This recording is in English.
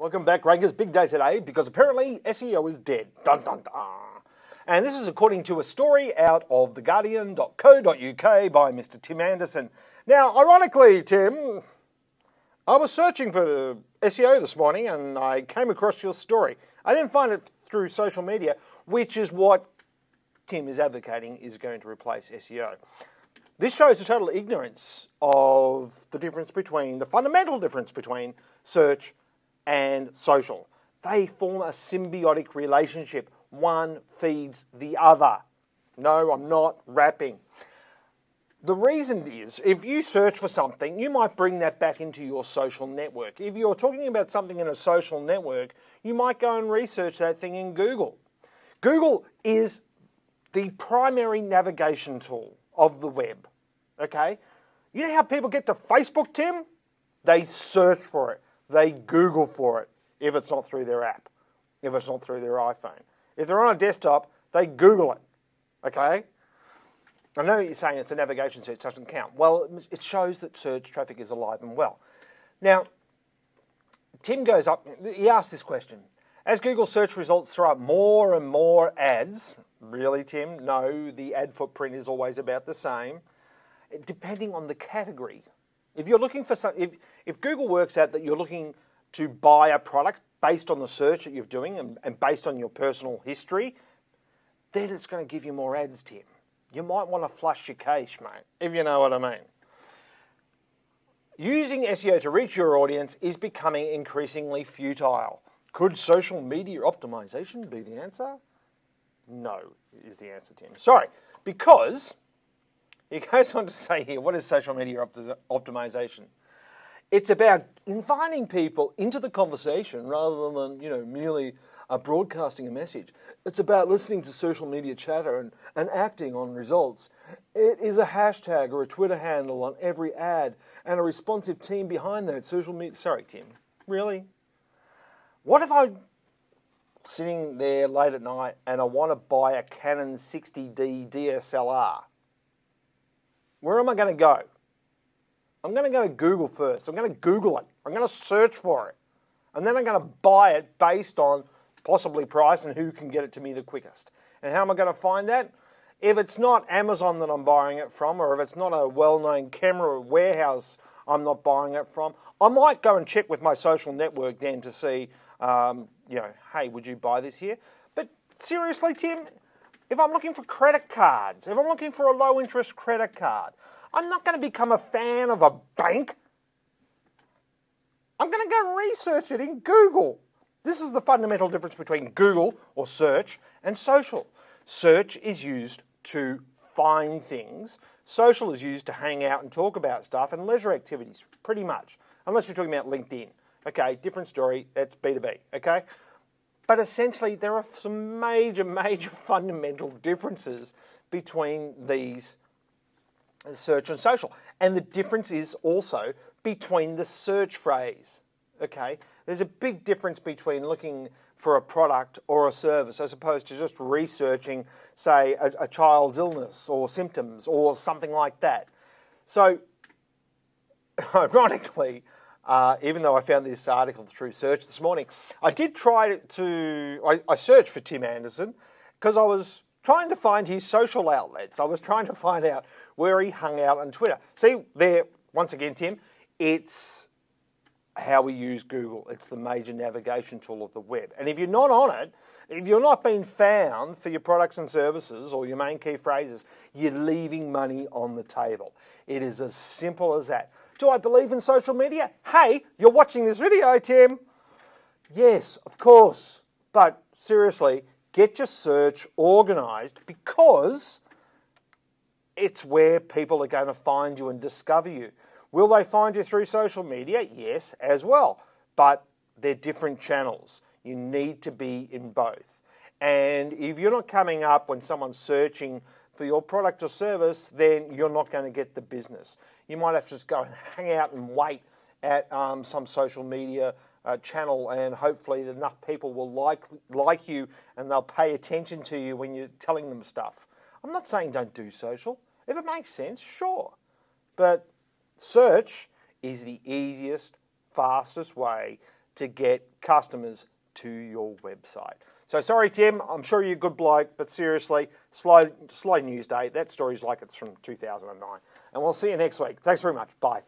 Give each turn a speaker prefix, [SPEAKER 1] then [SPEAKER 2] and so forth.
[SPEAKER 1] Welcome back, Rankers. Big day today because apparently SEO is dead. Dun dun dun. And this is according to a story out of theguardian.co.uk by Mr. Tim Anderson. Now, ironically, Tim, I was searching for SEO this morning and I came across your story. I didn't find it through social media, which is what Tim is advocating is going to replace SEO. This shows a total ignorance of the fundamental difference between search and social. They form a symbiotic relationship. One feeds the other. No, I'm not rapping. The reason is, if you search for something, you might bring that back into your social network. If you're talking about something in a social network, you might go and research that thing in Google. Google is the primary navigation tool of the web, okay? You know how people get to Facebook, Tim? They search for it. They Google for it, if it's not through their app, if it's not through their iPhone. If they're on a desktop, they Google it, okay? I know you're saying it's a navigation search, doesn't count. Well, it shows that search traffic is alive and well. Now, Tim goes up, he asks this question. As Google search results throw up more and more ads, really, Tim? No, the ad footprint is always about the same, depending on the category. If you're looking for something, if Google works out that you're looking to buy a product based on the search that you're doing and based on your personal history, then it's going to give you more ads, Tim. You might want to flush your cache, mate, if you know what I mean. Using SEO to reach your audience is becoming increasingly futile. Could social media optimization be the answer? No, is the answer, Tim. Sorry, because he goes on to say here, what is social media optimization? It's about inviting people into the conversation rather than, merely broadcasting a message. It's about listening to social media chatter and acting on results. It is a hashtag or a Twitter handle on every ad and a responsive team behind that social media. Sorry, Tim. Really? What if I'm sitting there late at night and I want to buy a Canon 60D DSLR? Where am I going to go? I'm going to go to Google first. I'm going to Google it. I'm going to search for it. And then I'm going to buy it based on possibly price and who can get it to me the quickest. And how am I going to find that? If it's not Amazon that I'm buying it from, or if it's not a well-known camera warehouse I'm not buying it from, I might go and check with my social network then to see, hey, would you buy this here? But seriously, Tim, if I'm looking for credit cards, if I'm looking for a low-interest credit card, I'm not going to become a fan of a bank. I'm going to go and research it in Google. This is the fundamental difference between Google or search and social. Search is used to find things. Social is used to hang out and talk about stuff and leisure activities, pretty much. Unless you're talking about LinkedIn. Okay, different story, that's B2B, okay? But essentially, there are some major fundamental differences between these search and social. And the difference is also between the search phrase, okay? There's a big difference between looking for a product or a service as opposed to just researching, say, a child's illness or symptoms or something like that. So, ironically, even though I found this article through search this morning, I did try I searched for Tim Anderson because I was trying to find his social outlets. I was trying to find out where he hung out on Twitter. See, there, once again, Tim, it's how we use Google. It's the major navigation tool of the web. And if you're not on it, if you're not being found for your products and services or your main key phrases, you're leaving money on the table. It is as simple as that. Do I believe in social media? Hey, you're watching this video, Tim. Yes, of course. But seriously, get your search organized because it's where people are going to find you and discover you. Will they find you through social media? Yes, as well. But they're different channels. You need to be in both. And if you're not coming up when someone's searching for your product or service, then you're not going to get the business. You might have to just go and hang out and wait at some social media channel, and hopefully enough people will like you and they'll pay attention to you when you're telling them stuff. I'm not saying don't do social. If it makes sense, sure. But search is the easiest, fastest way to get customers to your website. So sorry, Tim, I'm sure you're a good bloke, but seriously, slow news day. That story's like it's from 2009. And we'll see you next week. Thanks very much. Bye.